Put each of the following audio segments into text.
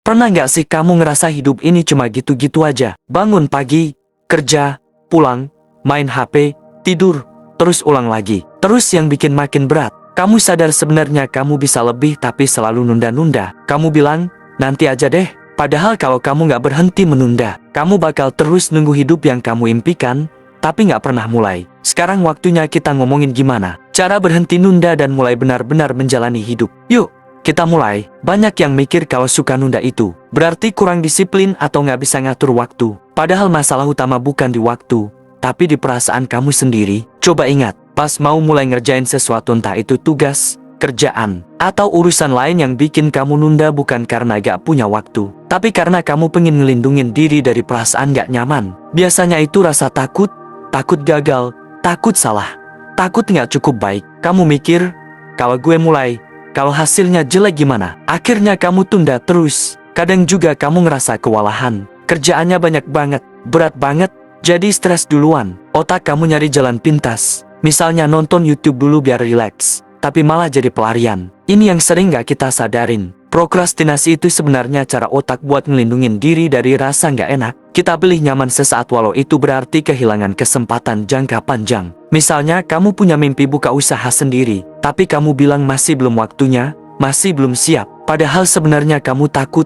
Pernah nggak sih kamu ngerasa hidup ini cuma gitu-gitu aja? Bangun pagi, kerja, pulang, main HP, tidur, terus ulang lagi. Terus yang bikin makin berat. Kamu sadar sebenarnya kamu bisa lebih tapi selalu nunda-nunda. Kamu bilang, nanti aja deh. Padahal kalau kamu nggak berhenti menunda, kamu bakal terus nunggu hidup yang kamu impikan, tapi nggak pernah mulai. Sekarang waktunya kita ngomongin gimana cara berhenti nunda dan mulai benar-benar menjalani hidup. Yuk, kita mulai. Banyak yang mikir kalau suka nunda itu berarti kurang disiplin atau nggak bisa ngatur waktu. Padahal masalah utama bukan di waktu, tapi di perasaan kamu sendiri. Coba ingat, pas mau mulai ngerjain sesuatu, entah itu tugas, kerjaan, atau urusan lain, yang bikin kamu nunda bukan karena gak punya waktu, tapi karena kamu pengen ngelindungin diri dari perasaan gak nyaman. Biasanya itu rasa takut, takut gagal, takut salah, takut gak cukup baik. Kamu mikir, kalau gue mulai, kalau hasilnya jelek gimana? Akhirnya kamu tunda terus. Kadang juga kamu ngerasa kewalahan, kerjaannya banyak banget, berat banget, jadi stres duluan. Otak kamu nyari jalan pintas, misalnya nonton YouTube dulu biar rileks, tapi malah jadi pelarian. Ini yang sering gak kita sadarin. Prokrastinasi itu sebenarnya cara otak buat ngelindungin diri dari rasa gak enak. Kita pilih nyaman sesaat walau itu berarti kehilangan kesempatan jangka panjang. Misalnya kamu punya mimpi buka usaha sendiri, tapi kamu bilang masih belum waktunya, masih belum siap. Padahal sebenarnya kamu takut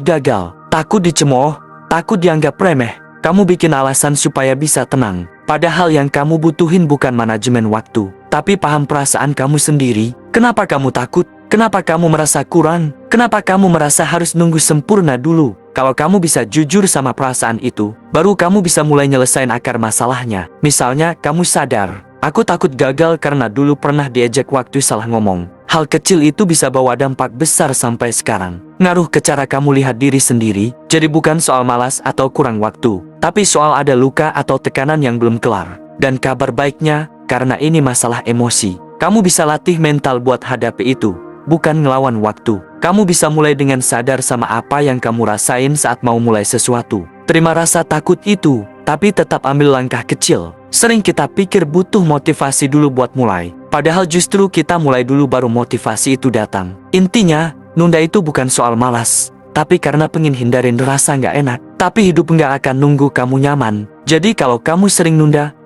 gagal, takut dicemooh, takut dianggap remeh. Kamu bikin alasan supaya bisa tenang. Padahal yang kamu butuhin bukan manajemen waktu, tapi paham perasaan kamu sendiri. Kenapa kamu takut? Kenapa kamu merasa kurang? Kenapa kamu merasa harus nunggu sempurna dulu? Kalau kamu bisa jujur sama perasaan itu, baru kamu bisa mulai nyelesain akar masalahnya. Misalnya kamu sadar, aku takut gagal karena dulu pernah diejek waktu salah ngomong. Hal kecil itu bisa bawa dampak besar sampai sekarang. Ngaruh ke cara kamu lihat diri sendiri. Jadi bukan soal malas atau kurang waktu, tapi soal ada luka atau tekanan yang belum kelar. Dan kabar baiknya, karena ini masalah emosi, kamu bisa latih mental buat hadapi itu, bukan ngelawan waktu. Kamu bisa mulai dengan sadar sama apa yang kamu rasain saat mau mulai sesuatu. Terima rasa takut itu, tapi tetap ambil langkah kecil. Sering kita pikir butuh motivasi dulu buat mulai, padahal justru kita mulai dulu baru motivasi itu datang. Intinya, nunda itu bukan soal malas, tapi karena pengen hindarin rasa nggak enak. Tapi hidup nggak akan nunggu kamu nyaman. Jadi kalau kamu sering nunda,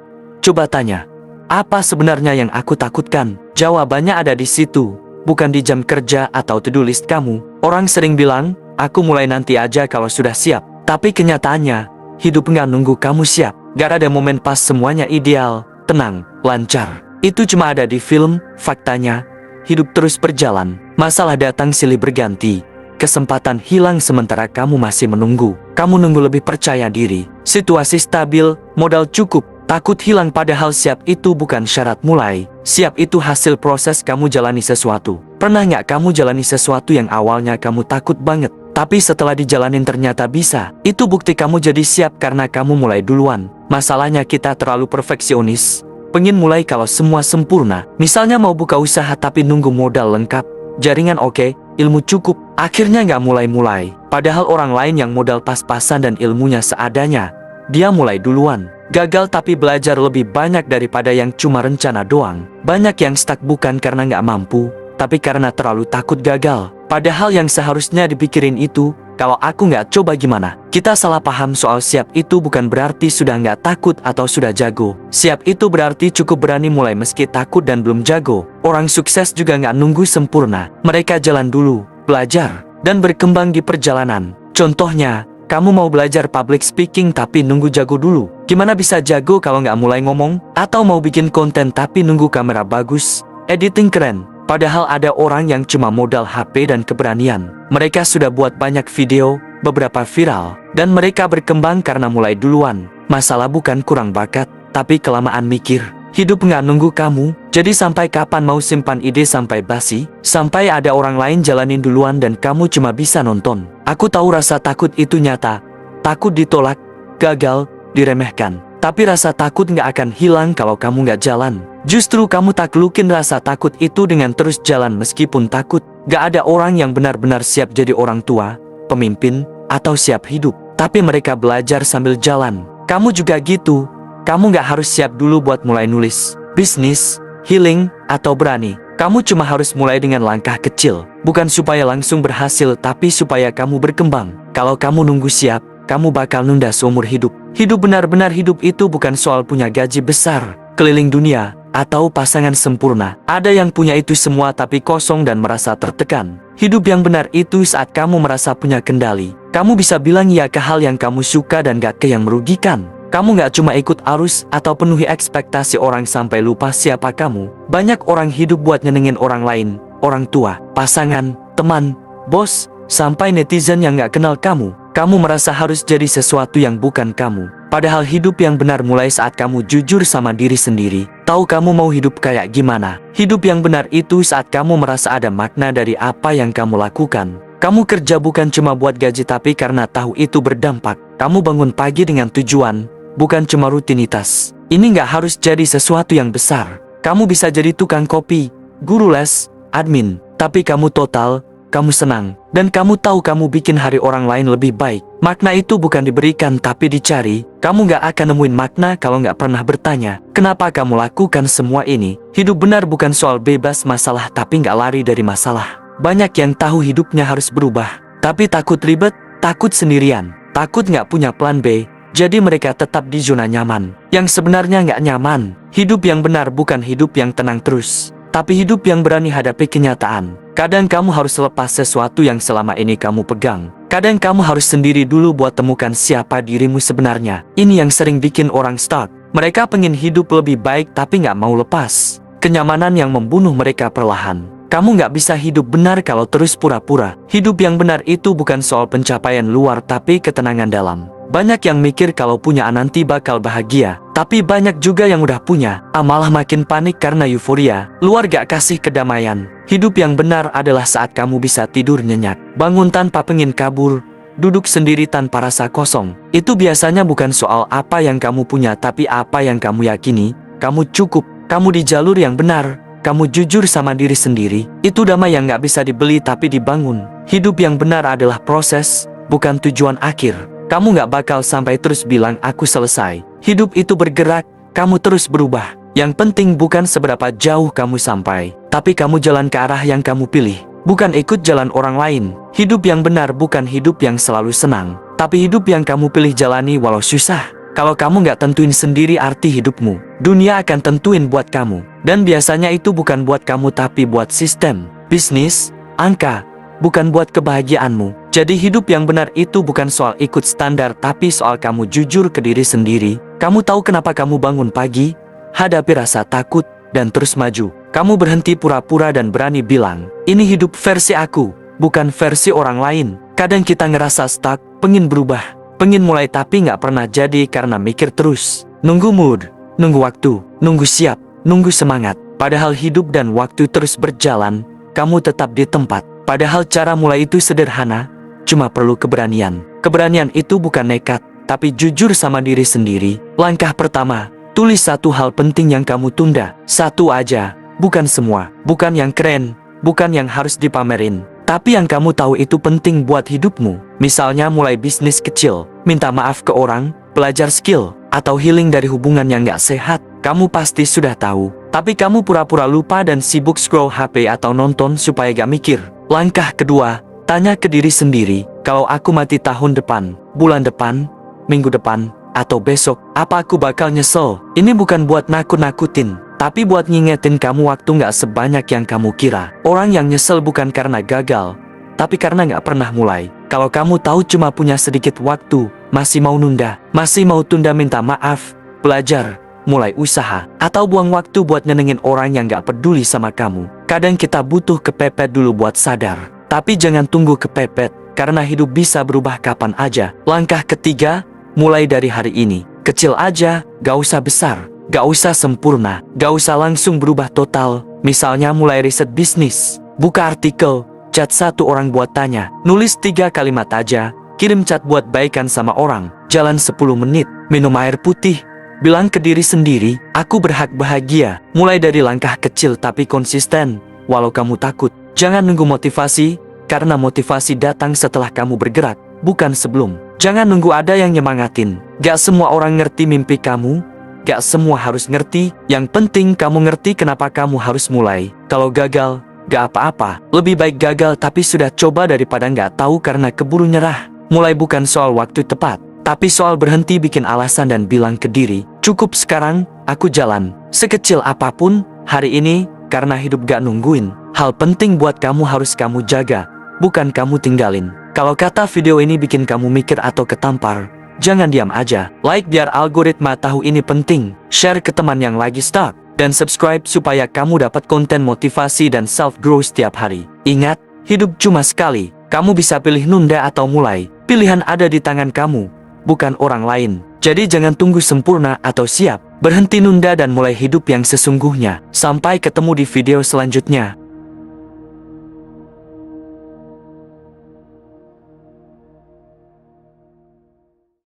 coba tanya, apa sebenarnya yang aku takutkan? Jawabannya ada di situ, bukan di jam kerja atau to-do list kamu. Orang sering bilang, aku mulai nanti aja kalau sudah siap. Tapi kenyataannya, hidup nggak nunggu kamu siap. Gak ada momen pas semuanya ideal, tenang, lancar. Itu cuma ada di film. Faktanya, hidup terus berjalan. Masalah datang silih berganti. Kesempatan hilang sementara kamu masih menunggu. Kamu nunggu lebih percaya diri, situasi stabil, modal cukup, takut hilang. Padahal siap itu bukan syarat mulai. Siap itu hasil proses kamu jalani sesuatu. Pernah nggak kamu jalani sesuatu yang awalnya kamu takut banget, tapi setelah dijalanin ternyata bisa? Itu bukti kamu jadi siap karena kamu mulai duluan. Masalahnya kita terlalu perfeksionis, pengen mulai kalau semua sempurna. Misalnya mau buka usaha tapi nunggu modal lengkap, jaringan oke, ilmu cukup, akhirnya nggak mulai-mulai. Padahal orang lain yang modal pas-pasan dan ilmunya seadanya, dia mulai duluan. Gagal tapi belajar lebih banyak daripada yang cuma rencana doang. Banyak yang stuck bukan karena nggak mampu, tapi karena terlalu takut gagal. Padahal yang seharusnya dipikirin itu, kalau aku nggak coba gimana? Kita salah paham soal siap itu bukan berarti sudah nggak takut atau sudah jago. Siap itu berarti cukup berani mulai meski takut dan belum jago. Orang sukses juga nggak nunggu sempurna. Mereka jalan dulu, belajar, dan berkembang di perjalanan. Contohnya, kamu mau belajar public speaking tapi nunggu jago dulu. Gimana bisa jago kalau nggak mulai ngomong? Atau mau bikin konten tapi nunggu kamera bagus, editing keren? Padahal ada orang yang cuma modal HP dan keberanian. Mereka sudah buat banyak video, beberapa viral, dan mereka berkembang karena mulai duluan. Masalah bukan kurang bakat, tapi kelamaan mikir. Hidup nggak nunggu kamu, jadi sampai kapan mau simpan ide sampai basi? Sampai ada orang lain jalanin duluan dan kamu cuma bisa nonton. Aku tahu rasa takut itu nyata. Takut ditolak, gagal, diremehkan. Tapi rasa takut nggak akan hilang kalau kamu nggak jalan. Justru kamu taklukin rasa takut itu dengan terus jalan meskipun takut. Gak ada orang yang benar-benar siap jadi orang tua, pemimpin, atau siap hidup, tapi mereka belajar sambil jalan. Kamu juga gitu. Kamu gak harus siap dulu buat mulai nulis, bisnis, healing, atau berani. Kamu cuma harus mulai dengan langkah kecil. Bukan supaya langsung berhasil, tapi supaya kamu berkembang. Kalau kamu nunggu siap, kamu bakal nunda seumur hidup. Hidup benar-benar hidup itu bukan soal punya gaji besar, keliling dunia, atau pasangan sempurna. Ada yang punya itu semua tapi kosong dan merasa tertekan. Hidup yang benar itu saat kamu merasa punya kendali. Kamu bisa bilang ya ke hal yang kamu suka dan gak ke yang merugikan. Kamu gak cuma ikut arus atau penuhi ekspektasi orang sampai lupa siapa kamu. Banyak orang hidup buat nyenengin orang lain, orang tua, pasangan, teman, bos, sampai netizen yang gak kenal kamu. Kamu merasa harus jadi sesuatu yang bukan kamu. Padahal hidup yang benar mulai saat kamu jujur sama diri sendiri. Tahu kamu mau hidup kayak gimana. Hidup yang benar itu saat kamu merasa ada makna dari apa yang kamu lakukan. Kamu kerja bukan cuma buat gaji tapi karena tahu itu berdampak. Kamu bangun pagi dengan tujuan, bukan cuma rutinitas. Ini nggak harus jadi sesuatu yang besar. Kamu bisa jadi tukang kopi, guru les, admin. Tapi kamu total, kamu senang, dan kamu tahu kamu bikin hari orang lain lebih baik. Makna itu bukan diberikan tapi dicari. Kamu nggak akan nemuin makna kalau nggak pernah bertanya, kenapa kamu lakukan semua ini? Hidup benar bukan soal bebas masalah tapi nggak lari dari masalah. Banyak yang tahu hidupnya harus berubah, tapi takut ribet, takut sendirian, takut nggak punya plan B. Jadi mereka tetap di zona nyaman, yang sebenarnya nggak nyaman. Hidup yang benar bukan hidup yang tenang terus, tapi hidup yang berani hadapi kenyataan. Kadang kamu harus lepas sesuatu yang selama ini kamu pegang. Kadang kamu harus sendiri dulu buat temukan siapa dirimu sebenarnya. Ini yang sering bikin orang stuck. Mereka pengen hidup lebih baik tapi nggak mau lepas. Kenyamanan yang membunuh mereka perlahan. Kamu nggak bisa hidup benar kalau terus pura-pura. Hidup yang benar itu bukan soal pencapaian luar tapi ketenangan dalam. Banyak yang mikir kalau punya nanti bakal bahagia, tapi banyak juga yang udah punya, malah makin panik karena euforia. Luar gak kasih kedamaian. Hidup yang benar adalah saat kamu bisa tidur nyenyak, bangun tanpa pengen kabur, duduk sendiri tanpa rasa kosong. Itu biasanya bukan soal apa yang kamu punya tapi apa yang kamu yakini. Kamu cukup, kamu di jalur yang benar. Kamu jujur sama diri sendiri. Itu damai yang gak bisa dibeli tapi dibangun. Hidup yang benar adalah proses, bukan tujuan akhir. Kamu gak bakal sampai terus bilang aku selesai. Hidup itu bergerak, kamu terus berubah. Yang penting bukan seberapa jauh kamu sampai, tapi kamu jalan ke arah yang kamu pilih. Bukan ikut jalan orang lain. Hidup yang benar bukan hidup yang selalu senang, tapi hidup yang kamu pilih jalani walau susah. Kalau kamu gak tentuin sendiri arti hidupmu, dunia akan tentuin buat kamu. Dan biasanya itu bukan buat kamu tapi buat sistem, bisnis, angka, bukan buat kebahagiaanmu. Jadi hidup yang benar itu bukan soal ikut standar tapi soal kamu jujur ke diri sendiri. Kamu tahu kenapa kamu bangun pagi, hadapi rasa takut, dan terus maju. Kamu berhenti pura-pura dan berani bilang, ini hidup versi aku, bukan versi orang lain. Kadang kita ngerasa stuck, pengen berubah, pengen mulai tapi nggak pernah jadi karena mikir terus. Nunggu mood, nunggu waktu, nunggu siap, nunggu semangat. Padahal hidup dan waktu terus berjalan, kamu tetap di tempat. Padahal cara mulai itu sederhana, cuma perlu keberanian. Keberanian itu bukan nekat, tapi jujur sama diri sendiri. Langkah pertama, tulis satu hal penting yang kamu tunda. Satu aja, bukan semua. Bukan yang keren, bukan yang harus dipamerin, tapi yang kamu tahu itu penting buat hidupmu. Misalnya mulai bisnis kecil, minta maaf ke orang, belajar skill, atau healing dari hubungan yang gak sehat. Kamu pasti sudah tahu, tapi kamu pura-pura lupa dan sibuk scroll HP atau nonton supaya gak mikir. Langkah kedua, tanya ke diri sendiri, kalau aku mati tahun depan, bulan depan, minggu depan, atau besok, apa aku bakal nyesel? Ini bukan buat nakut-nakutin, tapi buat ngingetin kamu waktu gak sebanyak yang kamu kira. Orang yang nyesel bukan karena gagal, tapi karena gak pernah mulai. Kalau kamu tahu cuma punya sedikit waktu, masih mau nunda, masih mau tunda minta maaf, belajar, mulai usaha, atau buang waktu buat nyenengin orang yang gak peduli sama kamu. Kadang kita butuh kepepet dulu buat sadar, tapi jangan tunggu kepepet, karena hidup bisa berubah kapan aja. Langkah ketiga, mulai dari hari ini. Kecil aja, gak usah besar, gak usah sempurna, gak usah langsung berubah total. Misalnya mulai riset bisnis, buka artikel, chat satu orang buat tanya, nulis 3 kalimat aja, kirim chat buat baikan sama orang, jalan 10 menit, minum air putih, bilang ke diri sendiri, aku berhak bahagia. Mulai dari langkah kecil tapi konsisten, walau kamu takut. Jangan nunggu motivasi, karena motivasi datang setelah kamu bergerak, bukan sebelum. Jangan nunggu ada yang nyemangatin. Gak semua orang ngerti mimpi kamu, Gak semua harus ngerti, yang penting kamu ngerti kenapa kamu harus mulai. Kalau gagal, gak apa-apa. Lebih baik gagal tapi sudah coba daripada gak tahu karena keburu nyerah. Mulai bukan soal waktu tepat, tapi soal berhenti bikin alasan dan bilang ke diri, cukup sekarang, aku jalan. Sekecil apapun, hari ini, karena hidup gak nungguin. Hal penting buat kamu harus kamu jaga, bukan kamu tinggalin. Kalau kata video ini bikin kamu mikir atau ketampar, jangan diam aja. Like biar algoritma tahu ini penting. Share ke teman yang lagi stuck. Dan subscribe supaya kamu dapat konten motivasi dan self-growth setiap hari. Ingat, hidup cuma sekali. Kamu bisa pilih nunda atau mulai. Pilihan ada di tangan kamu, bukan orang lain. Jadi jangan tunggu sempurna atau siap. Berhenti nunda dan mulai hidup yang sesungguhnya. Sampai ketemu di video selanjutnya.